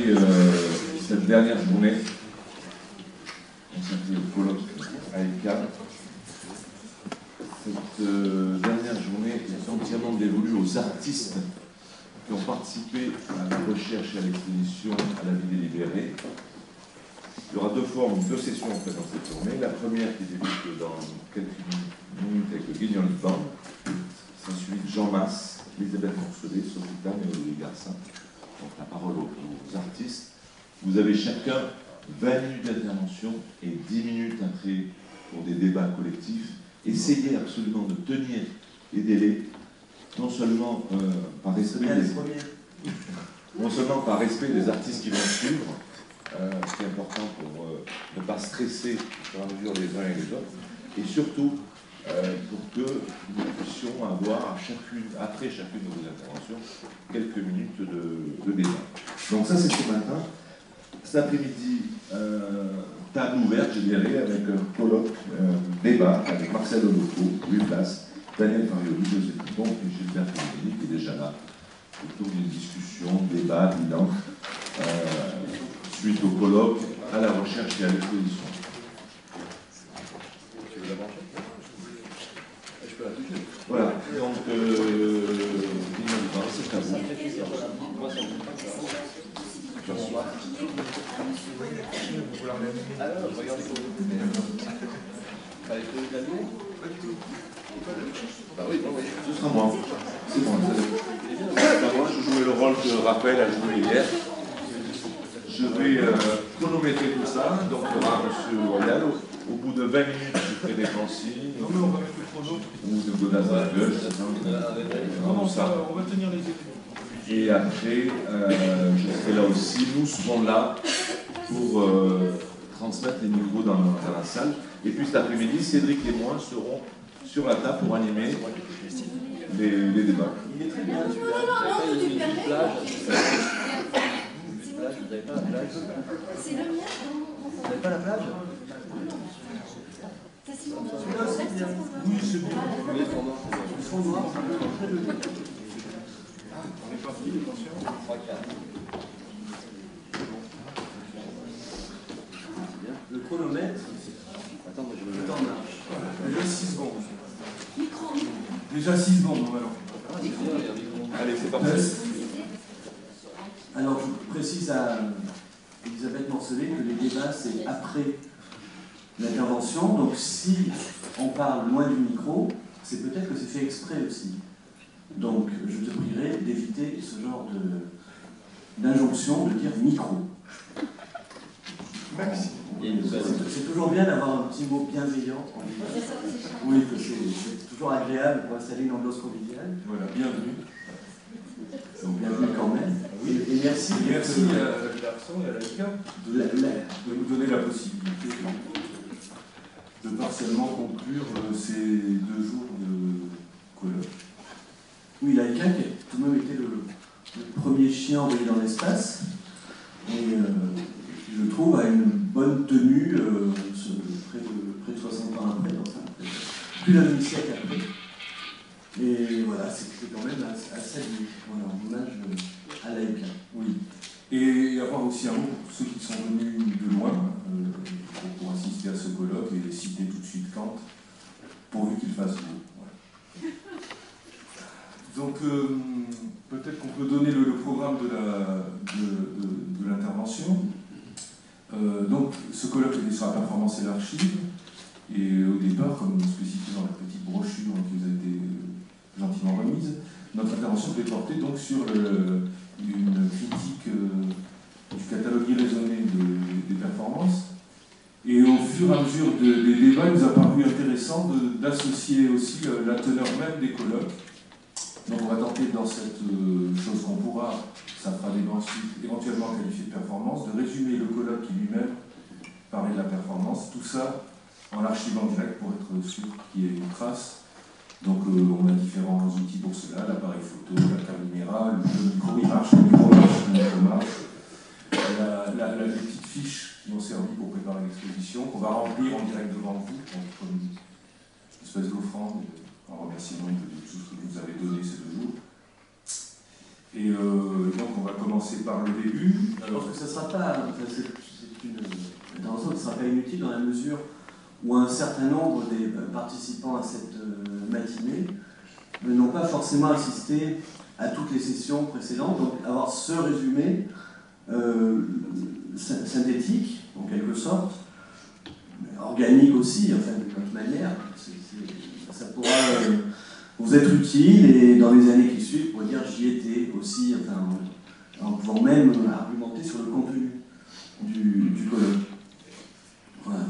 terminer cette dernière journée consacrée au colloque AECA. Cette dernière journée est entièrement dévolue aux artistes qui ont participé à la recherche et à l'expédition à la vie délibérée. Il y aura deux sessions en fait dans cette journée. La première qui débute dans quelques minutes avec le Guignol Band, s'ensuit Jean Masse, Elisabeth Morcelet, Sophie Tam et Olivier Garcin. Donc la parole aux artistes. Vous avez chacun 20 minutes d'intervention et 10 minutes après pour des débats collectifs. Essayez absolument de tenir les délais, non seulement par respect des artistes qui vont suivre, ce qui est important pour ne pas stresser au fur et à mesure les uns et les autres, et surtout pour que nous puissions avoir après chacune de vos interventions quelques minutes de débat. Donc ça c'est ce matin. Cet après-midi, table ouverte, je dirais, avec un colloque, débat avec Marcel Oloco, Louis Place, Daniel Farioli, José Dupont et Gilbert Pellegrini qui est déjà là, autour d'une discussion, débat, bilan, suite au colloque, à la recherche et à l'exposition. Tu veux la brancher? Je peux la toucher. Voilà, donc, c'est à vous. Alors, regardez pour vous. Fallait trouver de la lumière? Pas du tout. Bah oui, bon, oui. Ce sera moi. C'est bon, moi, je jouais le rôle que Raphaël a joué hier. Je vais chronométrer tout ça. Donc, il y aura M. Royal. Au bout de 20 minutes, je ferai des consignes. Non, mais on va mettre le chrono. Ou de Godaz à la gueule. Non, on va tenir les études. Et après, je serai là aussi. Nous serons là pour transmettre les micros dans la salle. Et puis cet après-midi, Cédric et moi serons sur la table pour animer les débats. Il est très bien celui-là. Vous n'avez pas une petite plage? Vous n'avez pas la plage? C'est le mien. Vous n'avez pas la plage? Celui-là, c'est bien. Oui, c'est bien. Oui, le fond noir. Le fond noir, On est parti, attention. 3, 4. Le chronomètre. Attends, moi je me mets en marche. Déjà 6 secondes. Déjà 6 secondes, normalement. Allez, c'est parti. Alors, je précise à Elisabeth Morcelet que les débats, c'est après l'intervention. Donc, si on parle loin du micro, c'est peut-être que c'est fait exprès aussi. Donc, je te prierai d'éviter ce genre d'injonction de dire micro. Maxi. C'est toujours bien d'avoir un petit mot bienveillant. Oui, c'est toujours agréable pour installer une ambiance conviviale. Voilà, bienvenue. Donc, bienvenue quand même. Oui. Et merci. Merci à la Garçon et à l'AICA de nous donner la possibilité de partiellement conclure ces 2 jours de colloque. Oui, l'AICA qui a tout de même été le premier chien envoyé dans l'espace. Et je trouve à une bonne tenue, près de 60 ans après, enfin, plus d'un demi-siècle après. Et voilà, c'est quand même assez voilà, en hommage à l'AICA. Oui. Et avoir aussi un mot pour ceux qui sont venus de loin pour assister à ce colloque et citer tout de suite Kant, pourvu qu'il fasse beau. Voilà. Donc, peut-être qu'on peut donner le programme de l'intervention. Donc, ce colloque est sur la performance et l'archive. Et au départ, comme spécifié dans la petite brochure qui vous a été gentiment remise, notre intervention peut porter donc sur une critique du catalogue irraisonné des performances. Et au fur et à mesure des débats, il nous a paru intéressant d'associer aussi la teneur même des colloques. Donc on va tenter dans cette chose qu'on pourra, ça fera débat ensuite, éventuellement qualifié de performance, de résumer le colloque qui lui-même parlait de la performance, tout ça en l'archivant direct pour être sûr qu'il y ait une trace. Donc on a différents outils pour cela, l'appareil photo, la caméra, le micro il marche, le micro marche, le micro marche, les petites fiches qui ont servi pour préparer l'exposition, qu'on va remplir en direct devant vous, comme une espèce d'offrande, en remerciement de tout ce que vous avez donné ces 2 jours. Et donc on va commencer par le début. Je pense que ce ne sera pas, ce sera pas inutile dans la mesure où un certain nombre des participants à cette matinée n'ont pas forcément assisté à toutes les sessions précédentes, donc avoir ce résumé synthétique, en quelque sorte, organique aussi, enfin de toute manière, ça pourra vous être utile et dans les années qui suivent pour dire j'y étais aussi, enfin, en pouvant même argumenter sur le contenu du colloque. Voilà.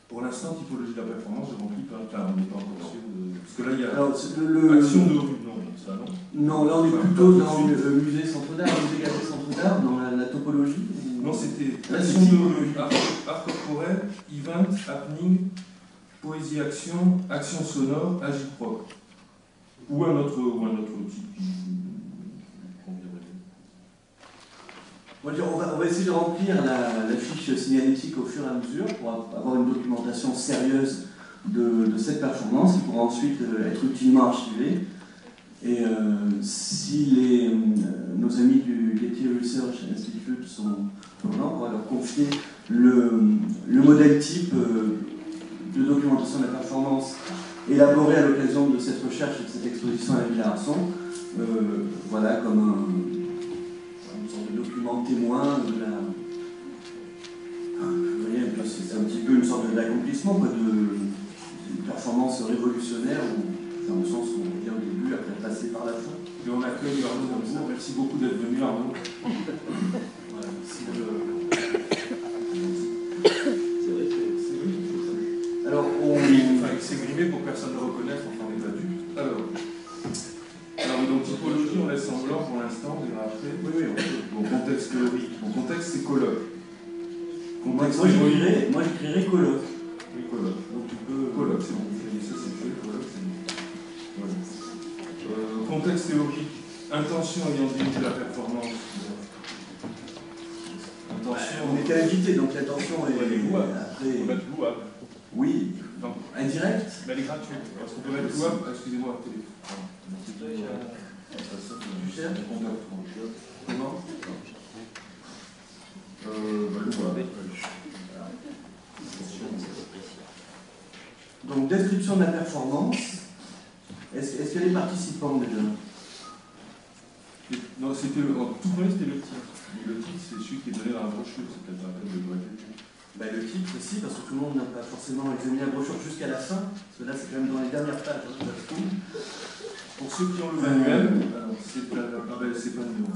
Pour l'instant, typologie de la performance, je remplis pas, on n'est pas encore sûr de... Parce que là, il y a Alors, action de rue, non, ça non. Non, là on est plutôt dans le musée Centre d'Art, musée Galerie Centre d'Art, dans la topologie. Non, c'était La action de rue, art corporel, event, happening, poésie action, action sonore, agiproc. Ou un autre type qui conviendrait. On va essayer de remplir la fiche signalétique au fur et à mesure pour avoir une documentation sérieuse de cette performance qui pourra ensuite être utilement archivée. Et si nos amis du Getty Research Institute sont là, on va leur confier le modèle type de documentation de la performance élaboré à l'occasion de cette recherche et de cette exposition à la Villa Arson, voilà, comme une sorte de document témoin de la... Vous voyez, c'est un petit peu une sorte d'accomplissement d'une performance révolutionnaire, dans le sens où on vient au début, après passer par la fin. Et on accueille Arnaud comme ça. Merci beaucoup d'être venu, Arnaud. Voilà, C'est vrai que c'est vrai. Alors, il s'est grimé pour que personne ne le reconnaisse, enfin on est adultes. Alors, donc typologie, on laisse en blanc pour l'instant, on verra après. Oui, on peut. Bon, contexte théorique. Bon, contexte, c'est colloque. Contexte théorique. Moi, j'écrirais colloque. Oui, colloque. Donc tu peux. Colloque, c'est bon. Ça, c'est fait. Colloque, c'est bon. Voilà. Contexte théorique. Intention ayant dirigé la performance. Intention. On était invité, donc l'attention est. Ouais, après. On va mettre louable. Oui. Non. Indirect. Mais elle est gratuite. Parce qu'on peut mettre louable. Excusez-moi, téléphone. Tu cherches Comment louable. Donc, description de la performance. Est-ce qu'il y a des participants déjà? Non, c'était tout premier, c'était le titre. Et le titre, c'est celui qui est donné dans la brochure. C'est peut-être un peu de répéter. Le titre aussi, parce que tout le monde n'a pas forcément examiné la brochure jusqu'à la fin, parce que là c'est quand même dans les dernières pages. Pour ceux qui ont le manuel, c'est pas le nom.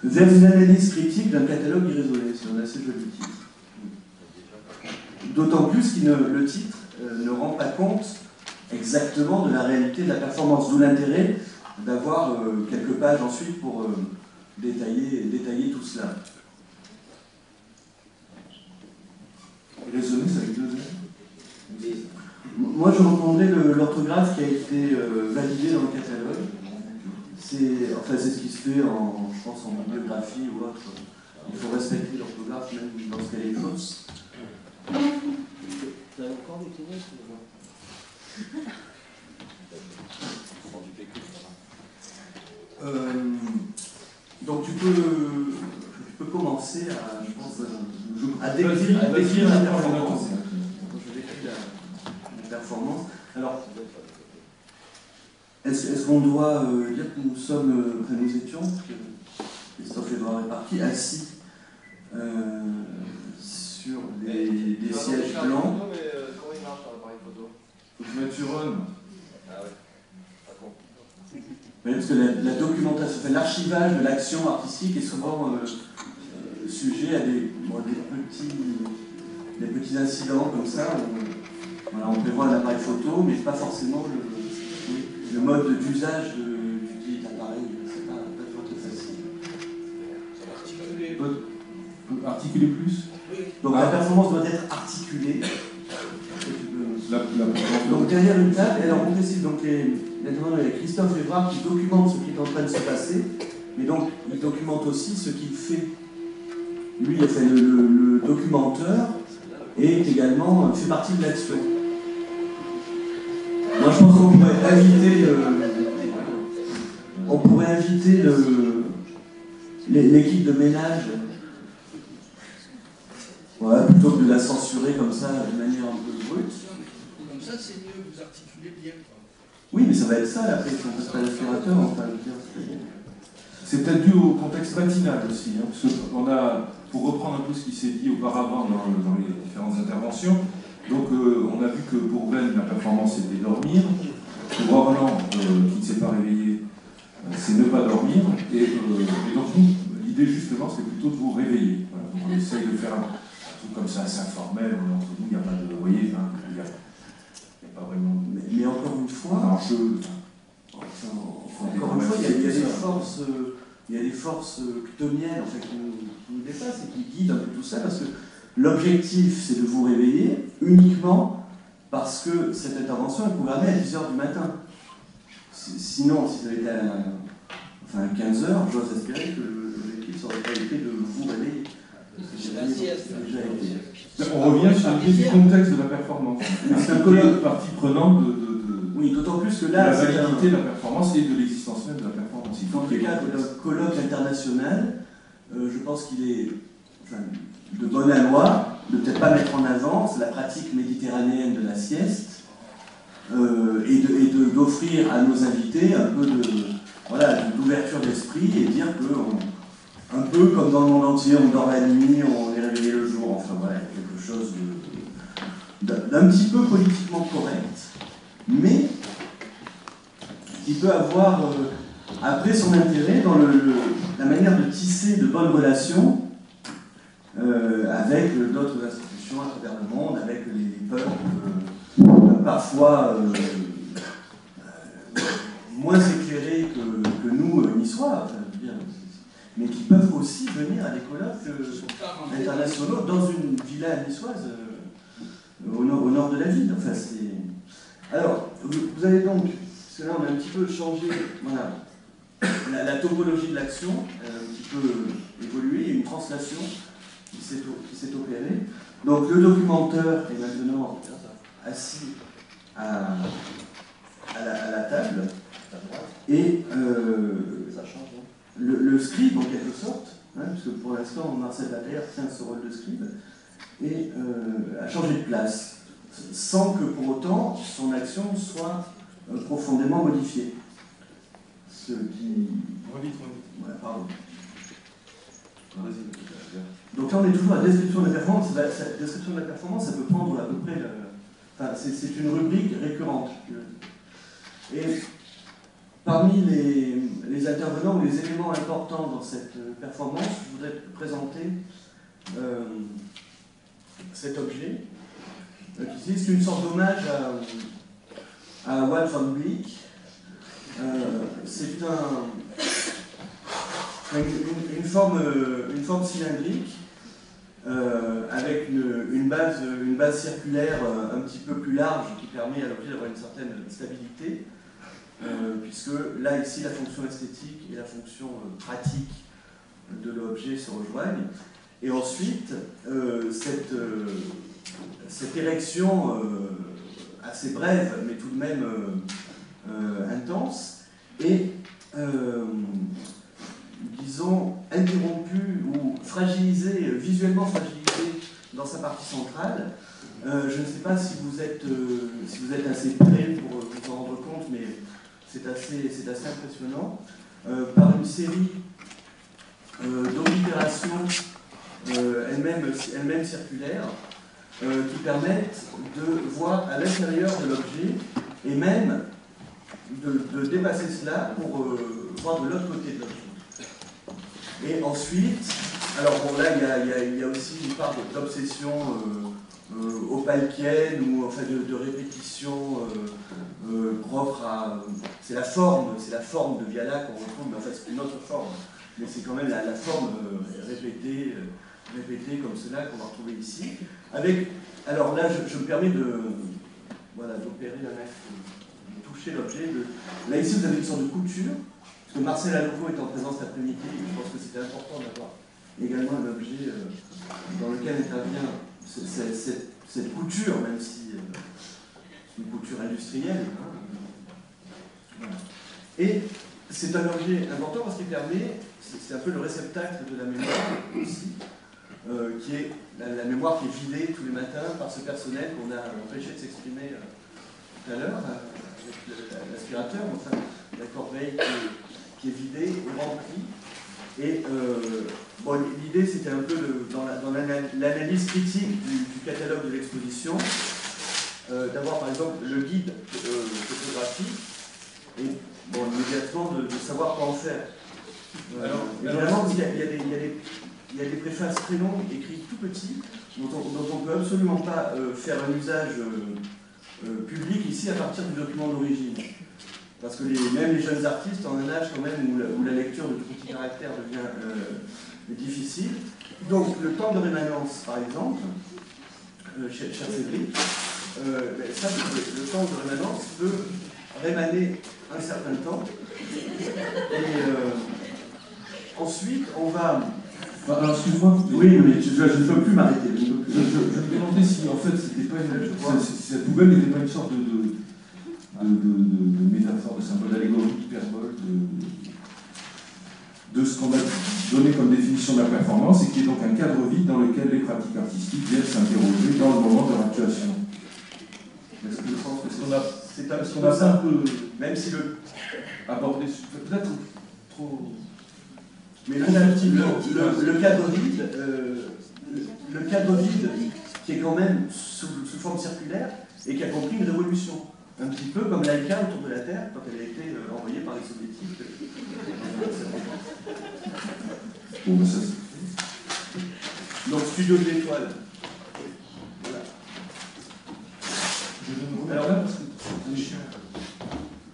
Vers une analyse critique d'un catalogue irraisonné, c'est un assez joli titre. D'autant plus que le titre ne rend pas compte exactement de la réalité de la performance, d'où l'intérêt d'avoir quelques pages ensuite pour détailler tout cela. Raisonner, ça avec 2 ans. Moi, je reprendrai l'orthographe qui a été validé dans le catalogue. C'est ce qui se fait, je pense, en bibliographie ou autre. Il faut respecter l'orthographe même lorsqu'elle est fausse. Vous avez encore des questions? Donc tu peux commencer à décrire la performance. Je décris la performance. Alors, est-ce qu'on doit dire que nous étions, Christophe Edouard est parti, assis sur des sièges blancs. Non, mais comment il marche dans l'appareil photo? Faut que je mette sur on. Ah ouais. Parce que la documentation, l'archivage de l'action artistique est souvent sujet à des petits incidents comme ça. On prévoit un appareil photo, mais pas forcément le mode d'usage du dit appareil. C'est pas toujours très facile. Articuler plus. Donc la performance doit être articulée. Donc derrière une table, alors on précise, donc maintenant il y a Christophe Évrard qui documente ce qui est en train de se passer, mais donc il documente aussi ce qu'il fait. Lui, le documenteur et également fait partie de l'action. Moi je pense qu'on pourrait inviter le l'équipe de ménage, voilà, plutôt que de la censurer comme ça, de manière un peu brute. Comme ça, c'est mieux, vous articulez bien. Oui, mais ça va être ça, la pression, parce que l'aspirateur, enfin, je veux dire, C'est peut-être dû au contexte matinal aussi, hein, parce qu'on a, pour reprendre un peu ce qui s'est dit auparavant dans les différentes interventions, donc on a vu que pour Ben, la performance c'était dormir, pour Orlan, qui ne s'est pas réveillé, c'est ne pas dormir, et donc nous, l'idée justement, c'est plutôt de vous réveiller. Voilà, donc on essaye de faire un truc comme ça, assez informel, entre nous, il n'y a pas de, vous voyez, hein, il n'y a pas vraiment de... Mais encore une fois, enjeu. encore une fois, il y a des forces chthoniennes en fait, qui nous dépassent et qui guident un peu tout ça, parce que l'objectif, c'est de vous réveiller uniquement parce que cette intervention est programmée à 10h du matin. Sinon, si ça avait été à 15h, j'ose espérer que l'objectif n'aurait pas été de vous réveiller. On revient sur l'idée du contexte de la performance. C'est un colloque partie prenante oui, d'autant plus que de là, la validité de la performance et de l'existence même de la performance. dans le cadre d'un colloque international, je pense qu'il est de bon aloi de peut-être pas mettre en avant la pratique méditerranéenne de la sieste et d'offrir à nos invités un peu d'ouverture d'esprit et dire que un peu comme dans le monde entier, on dort la nuit, on est réveillé le jour, enfin voilà, quelque chose d'un petit peu politiquement correct, mais qui peut avoir après son intérêt dans la manière de tisser de bonnes relations avec d'autres institutions à travers le monde, avec les peuples parfois moins éclairés que nous niçois, enfin, je veux dire, mais qui peuvent aussi venir à des colloques internationaux dans une villa niçoise au nord de la ville. Enfin, alors, vous avez donc, parce que là on a un petit peu changé, voilà, la topologie de l'action, un petit peu évolué, il y a une translation qui s'est opérée. Donc le documentaire est maintenant assis à la table, et le scribe en quelque sorte, hein, puisque pour l'instant Marcel Laterre tient ce rôle de scribe, et a changé de place, sans que pour autant son action soit profondément modifiée. Ce qui... Ouais, pardon. Donc là on est toujours à la description de la performance. La description de la performance, ça peut prendre à peu près... Enfin, c'est une rubrique récurrente. Et parmi les intervenants ou les éléments importants dans cette performance, je voudrais présenter cet objet, qui est une sorte d'hommage à Walt van Bleek. C'est une forme cylindrique avec une base circulaire un petit peu plus large qui permet à l'objet d'avoir une certaine stabilité, puisque là, ici, la fonction esthétique et la fonction pratique de l'objet se rejoignent. Et ensuite, cette érection assez brève, mais tout de même intense, est, disons, interrompue ou fragilisée, visuellement fragilisée dans sa partie centrale. Je ne sais pas si vous êtes assez près pour vous en rendre compte, mais c'est assez impressionnant, par une série d'opérations elles-mêmes circulaires qui permettent de voir à l'intérieur de l'objet et même de dépasser cela pour voir de l'autre côté de l'objet. Et ensuite, alors bon là il y a aussi une part d'obsession opalkienne ou enfin de répétition propre à... C'est la forme de Viala qu'on retrouve, mais enfin c'est une autre forme, mais c'est quand même la forme répétée comme cela qu'on va retrouver ici. Alors là je me permets d'opérer de toucher l'objet. Là ici vous avez une sorte de couture, parce que Marcel Alofo est en présence cet après-midi, je pense que c'était important d'avoir également un objet dans lequel intervient cette couture, même si c'est une couture industrielle. Hein. Voilà. Et c'est un objet important parce qu'il permet, c'est un peu le réceptacle de la mémoire aussi, qui est la mémoire qui est vidée tous les matins par ce personnel qu'on a empêché de s'exprimer tout à l'heure, avec l'aspirateur, enfin, la corbeille qui est vidée et remplie. Et bon, l'idée, c'était un peu dans l'analyse critique du catalogue de l'exposition, d'avoir par exemple le guide photographique et bon, immédiatement de savoir quoi en faire. Évidemment, parce qu'il y a des préfaces très longues, écrites tout petits, dont on ne peut absolument pas faire un usage public ici à partir du document d'origine. Parce que même les jeunes artistes ont un âge quand même où la lecture de tout petit caractère devient difficile. Donc le temps de rémanence, par exemple, cher Cédric, ça, le temps de rémanence peut rémaner un certain temps. Et ensuite, on va... Alors, excuse-moi. Oui, mais je ne peux plus m'arrêter. Je me demandais si, en fait, c'était pas cette poubelle n'était pas une sorte de métaphore, de symbole, d'allégorie, d'hyperbole, de ce qu'on a donné comme définition de la performance, et qui est donc un cadre vide dans lequel les pratiques artistiques viennent s'interroger dans le moment de leur actuation. Est-ce que je pense que c'est parce qu'on a pas un peu... Même si le... abordé, peut-être trop... Mais le cadre vide, qui est quand même sous forme circulaire, et qui a compris une révolution. Un petit peu comme Laika autour de la Terre, quand elle a été envoyée par les soviétiques. Bon, ça, donc, Studio de l'Étoile. Voilà. Je vais me remettre là parce que c'est chiant.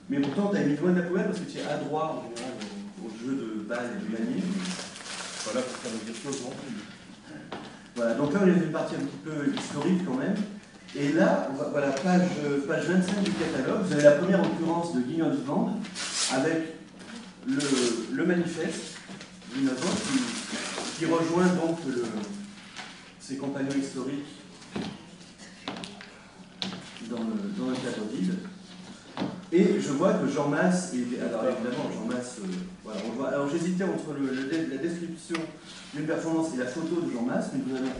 Mais pourtant, tu as mis loin de la poubelle parce que tu es adroit en général au jeu de balles et de manier. Voilà pour faire le virtuosement. Voilà, donc là, on est dans une partie un petit peu historique quand même. Et là, voilà, page 25 du catalogue, vous avez la première occurrence de Guignon-Vivande avec le manifeste Guignon-Vivande qui rejoint donc ses compagnons historiques dans le cadre vide. Et je vois que Jean Masse, alors évidemment, Jean Masse, voilà, on voit, alors j'hésitais entre la description d'une performance et la photo de Jean Masse, mais nous allons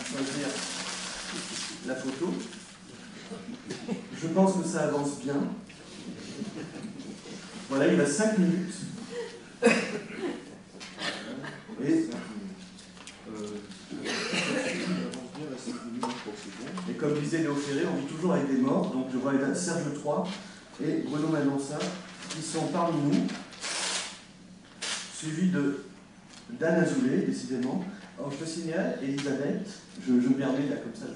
choisir la photo. Je pense que ça avance bien. Voilà, il reste 5 minutes. Et comme disait Léo Ferré, on vit toujours avec des morts. Donc je vois Serge III et Bruno Manonsa qui sont parmi nous, suivis d'Anne Azoulay, décidément. Alors je te signale, Elisabeth, je me permets là comme ça,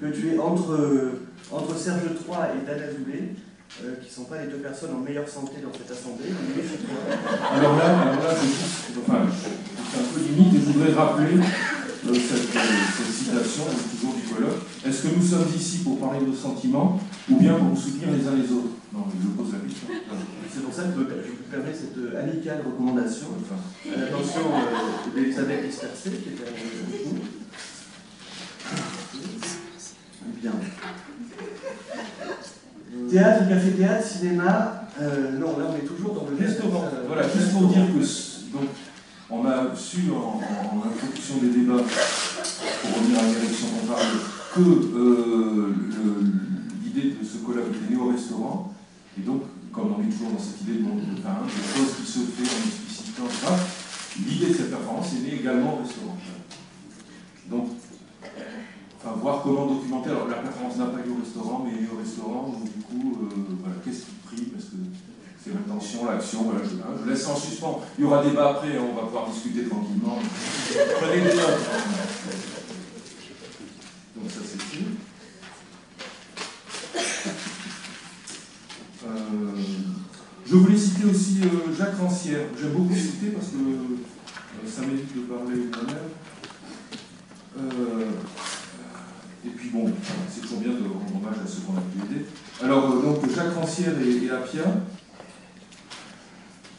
que tu es entre Serge III et Dan Azoulay, qui ne sont pas les deux personnes en meilleure santé dans cette assemblée. Alors là, c'est un peu limite, et je voudrais rappeler cette citation, toujours du colloque. Est-ce que nous sommes ici pour parler de nos sentiments, ou bien pour nous soutenir les uns les autres? Non, mais je pose la question. C'est pour ça que je vous permets cette amicale recommandation à l'attention d'Elisabeth dispersée, qui est avec nous. Bien. Théâtre, café-théâtre, cinéma, non, là on est toujours dans le restaurant. Voilà, juste pour dire que donc, on a su en introduction des débats, pour revenir à la direction qu'on parle, que l'idée de ce colloque était née au restaurant, et donc, comme on est toujours dans cette idée de monde de pain, de choses qui se fait en explicitant ça, l'idée de cette performance est née également au restaurant. Donc, enfin, voir comment documenter. Alors, la performance n'a pas lieu au restaurant, mais au restaurant, donc du coup, voilà, qu'est-ce qui prie, parce que c'est l'intention, l'action, voilà, je laisse en suspens. Il y aura débat après, on va pouvoir discuter tranquillement. Prenez des notes. Donc, ça, c'est fini. Je voulais citer aussi Jacques Rancière. J'aime beaucoup citer parce que ça m'évite de parler moi-même. Et puis bon, c'est toujours bien de rendre hommage à ceux qu'on a pu aider. Alors, donc, Jacques Rancière et Appia.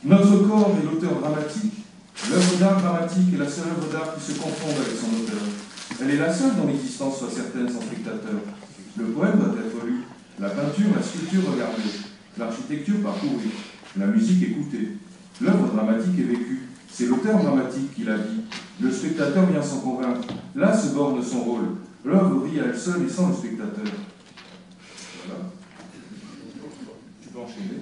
Notre corps est l'auteur dramatique. L'œuvre d'art dramatique est la seule œuvre d'art qui se confonde avec son auteur. Elle est la seule dont l'existence soit certaine sans spectateur. Le poème doit être lu. La peinture, la sculpture regardée. L'architecture parcourue. La musique écoutée. L'œuvre dramatique est vécue. C'est l'auteur dramatique qui la vit. Le spectateur vient s'en convaincre. Là se borne son rôle. L'œuvre vit à elle seule et sans le spectateur. Voilà. Tu peux enchaîner.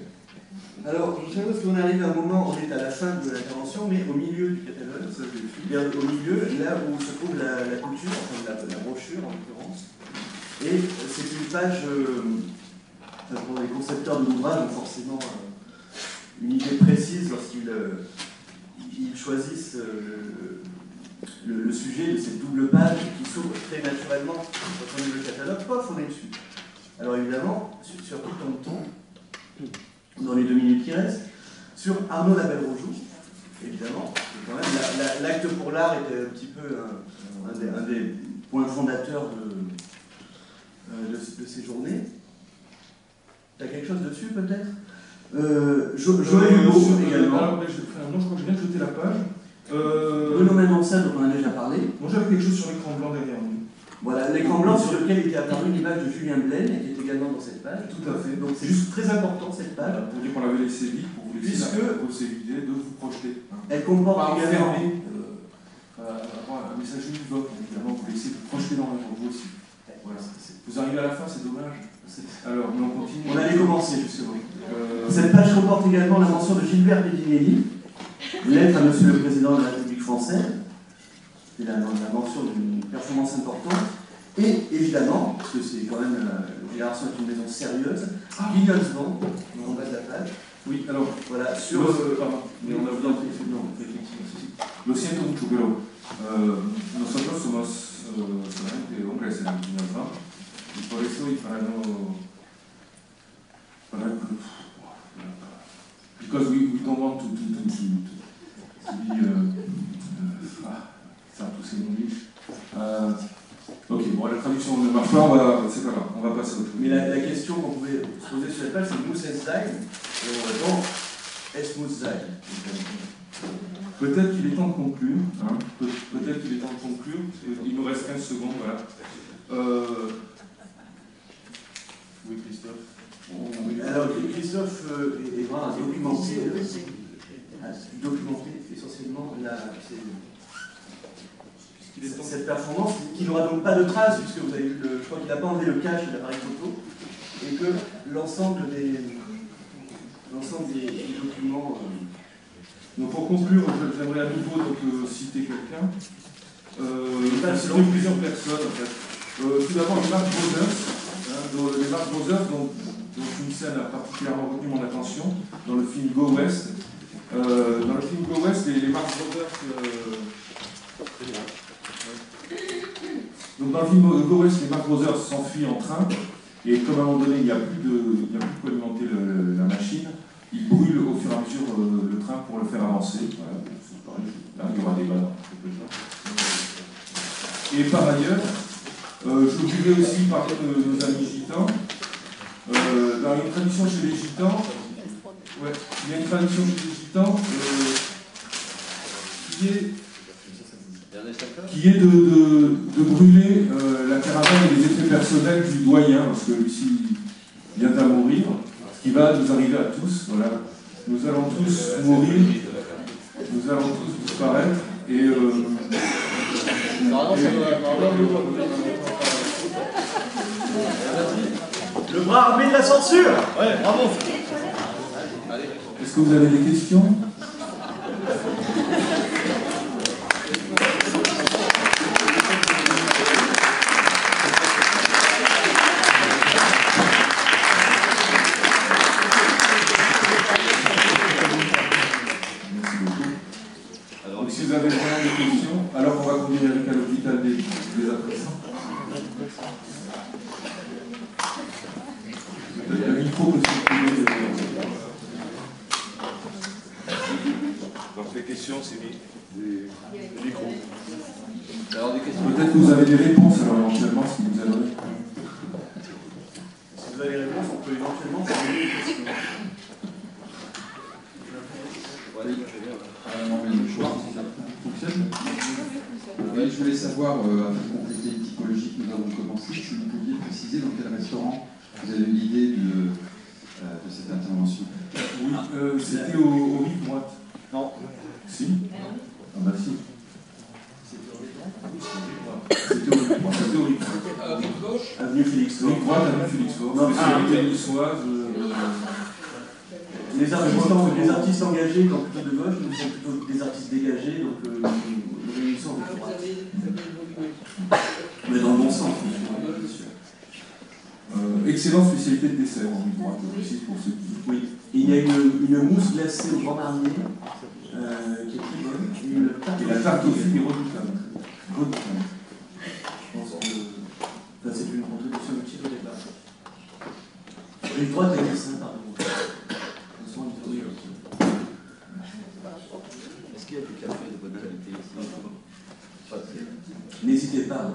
Alors, je sais pas parce qu'on arrive à un moment, on est à la fin de l'intervention, mais au milieu du catalogue, au milieu, là où se trouve la couture, enfin la brochure en l'occurrence. Et c'est une page, pour les concepteurs de l'ouvrage ont forcément une idée précise lorsqu'ils choisissent le sujet de cette double page qui s'ouvre très naturellement quand on ouvre le catalogue, pof, on est dessus. Alors évidemment, sur qui tombe-t-on dans les 2 minutes qui restent? Sur Arnaud Labelle-Rojoux, évidemment. Quand même, l'acte pour l'art était un petit peu un des points fondateurs de ces journées. Tu as quelque chose dessus, peut-être Joël Hugo, également. Non, je crois que je viens de jeter la page. Bruno Mendonça, dont on a déjà parlé. Moi, j'avais quelque chose sur l'écran blanc derrière nous. Voilà, l'écran blanc sur lequel était apparue l'image de Julien Blaine, qui est également dans cette page. Tout à fait. Donc c'est juste très important, cette page. Pour dire qu'on l'avait laissé vite, pour vous laisser la possibilité de vous projeter. Elle comporte également... un message univoque, évidemment, vous laissez vous projeter dans l'œuvre, vous aussi. Voilà. Vous arrivez à la fin, c'est dommage. Alors, mais on continue. On allait commencer, justement. Cette page comporte également la mention de Gilbert Bedinelli, lettre à Monsieur le Président de la République française. C'est la mention d'une performance importante. Et évidemment, parce que c'est quand même, Génération est une maison sérieuse, Williams Bond, en bas de la page. Oui, alors, voilà, sur... mais on a besoin Lo siento mucho, pero nosotros somos solamente hombres en Guinea, y por eso, y para no... because we don't want to be... ça a poussé en English. Ok, bon, la traduction ne marche pas, c'est pas grave, on va passer à autre chose. Mais la question qu'on pouvait se poser sur la page, c'est Muss es sein, et on répond Es muss sein. Peut-être qu'il est temps de conclure, hein. Peut-être qu'il est temps de conclure, il nous reste 15 secondes, voilà. Oui, Christophe. Alors, Christophe va documenter essentiellement cette performance, qui n'aura donc pas de traces, puisque vous avez vu, je crois qu'il n'a pas enlevé le cache de l'appareil photo, et que l'ensemble des documents... Donc pour conclure, j'aimerais à nouveau citer quelqu'un. Citer plusieurs personnes en fait. Tout d'abord les Marx Brothers, les Marx Brothers dont une scène a particulièrement retenu mon attention dans le film Go West. Dans le film Go West, les Marx Brothers. Donc dans le film Go West, les Marx Brothers s'enfuient en train, et comme à un moment donné il n'y a plus de quoi alimenter la machine, ils brûlent au fur et à mesure le train pour le faire avancer. Voilà, c'est pareil, là il y aura des balles. Et par ailleurs, je voulais aussi parler de nos amis gitans. Dans une tradition chez les gitans, il y a une tradition chez les gitans qui est de brûler la caravane et les effets personnels du doyen, parce que lui-ci vient à mourir, ce qui va nous arriver à tous. Voilà. Nous allons tous mourir, nous allons tous disparaître, et le bras armé de la censure. Ouais, bravo. Est-ce que vous avez des questions ? Si vous avez vraiment des questions, alors on va conduire Eric à l'hôpital des adolescents. Le micro peut circuler. Donc les questions, c'est des micros. Alors, des questions. Peut-être que vous avez des réponses, alors éventuellement, si vous avez. Si vous avez des réponses, on peut éventuellement faire des questions. Oui, je voulais savoir, afin de compléter une typologie que nous avons commencé, si vous pouviez préciser dans quel restaurant vous avez eu l'idée de cette intervention. Oui, C'était au rive droite. Non. Si. Ah bah si. C'était au rive droite. C'était au rive droite. Rive gauche. Avenue Félix Faure. Rive droite, avenue Félix Faure. Non, Spécialité niçoise. Les artistes engagés, donc plutôt de gauche, nous sommes plutôt des artistes dégagés, donc nous réunissons avec droite. Mais dans le bon sens, bien sûr. Excellente spécialité de dessert en rive droite aussi pour ceux qui. Oui. Et il y a une mousse glacée au Grand Marnier qui est très bonne. Et la tarte aux figues est redoutable. Redoutable. Je pense que c'est une contribution utile au départ. Rive droite et dessin, pardon. Est-ce qu'il y a du café de bonne qualité ici? N'hésitez pas.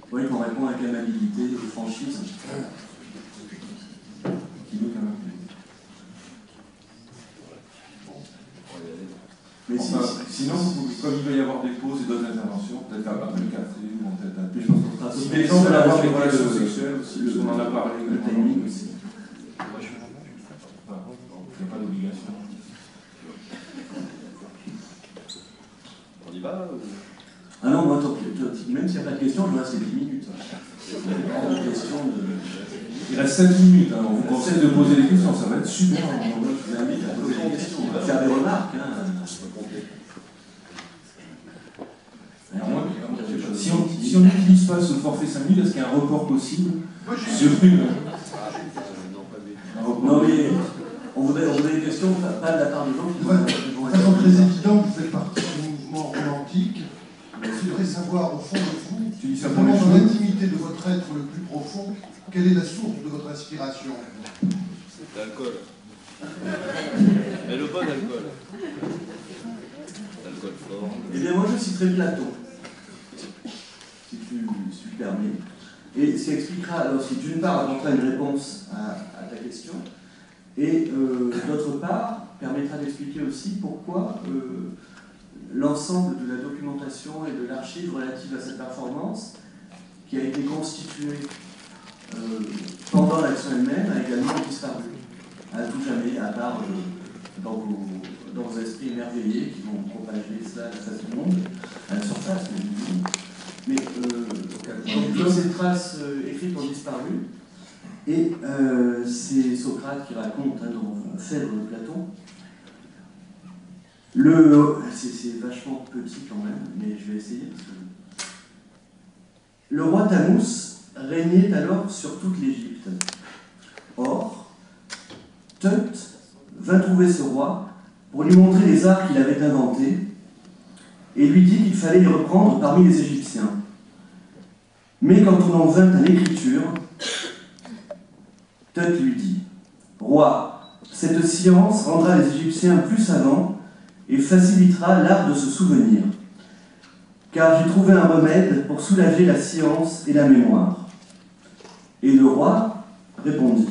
Vous voyez qu'on répond avec amabilité et franchise. Qui veut quand même. Mais Enfin, sinon, comme il va y avoir des pauses et d'autres interventions, peut-être après le café ou peut-être des choses comme ça. Si des gens veulent avoir des relations sexuelles aussi, on en a parlé. Le timing aussi. Il n'y a pas d'obligation. On y va ou... Ah non, moi, même s'il n'y a pas de questions, je reste 10 minutes. Il reste 7 minutes, hein. On vous conseille de poser des questions, ça va être super. Je vous invite à poser des questions, à faire des remarques. Si on n'utilise pas ce forfait 5 minutes, est-ce qu'il y a un report possible sur une... Non mais on voudrait des questions, pas de la part de gens qui vont être très évident que vous faites partie du mouvement romantique. Je voudrais savoir, au fond de vous, vraiment dans l'intimité de votre être le plus profond, quelle est la source de votre inspiration? L'alcool. Mais le bon alcool. L'alcool fort. Eh bien moi je citerai Platon, si tu permets. Et ce qui expliquera, alors si d'une part apportera une réponse à ta question, et d'autre part permettra d'expliquer aussi pourquoi l'ensemble de la documentation et de l'archive relative à cette performance, qui a été constituée pendant l'action elle-même, a également disparu. À tout jamais, à part dans vos esprits émerveillés qui vont propager cela à la face du monde, à la surface du monde. Mais toutes ces traces écrites ont disparu, et c'est Socrate qui raconte dans Phèdre de Platon. C'est vachement petit quand même, mais je vais essayer. Parce que... Le roi Thammuz régnait alors sur toute l'Égypte. Or, Thut vint trouver ce roi pour lui montrer les arts qu'il avait inventés et lui dit qu'il fallait les reprendre parmi les Égyptiens. Mais quand on en vint à l'écriture, Thut lui dit : « Roi, cette science rendra les Égyptiens plus savants et facilitera l'art de se souvenir, car j'ai trouvé un remède pour soulager la science et la mémoire. » Et le roi répondit :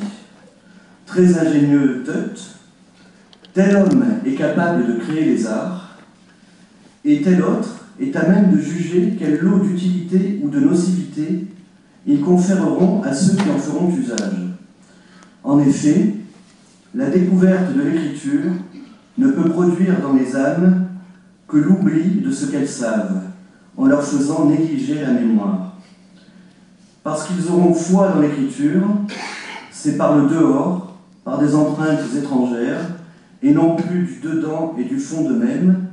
« Très ingénieux Thut, tel homme est capable de créer les arts, et tel autre est à même de juger quel lot d'utilité ou de nocivité ils conféreront à ceux qui en feront usage. En effet, la découverte de l'écriture ne peut produire dans les âmes que l'oubli de ce qu'elles savent, en leur faisant négliger la mémoire. Parce qu'ils auront foi dans l'écriture, c'est par le dehors, par des empreintes étrangères, et non plus du dedans et du fond d'eux-mêmes,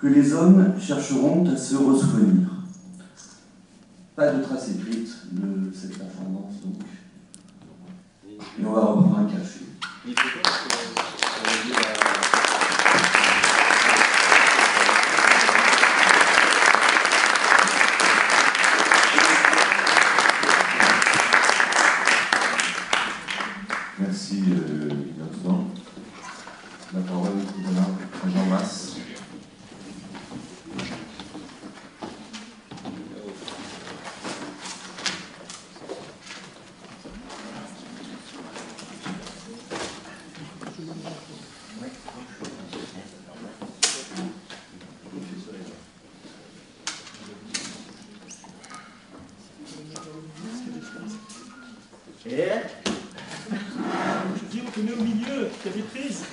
que les hommes chercheront à se ressouvenir. Pas de trace écrite de cette performance, donc. Et on va reprendre un café. Merci, Innocent. La parole est à Jean Masse. Je dis, on te met au milieu. qui a des prises.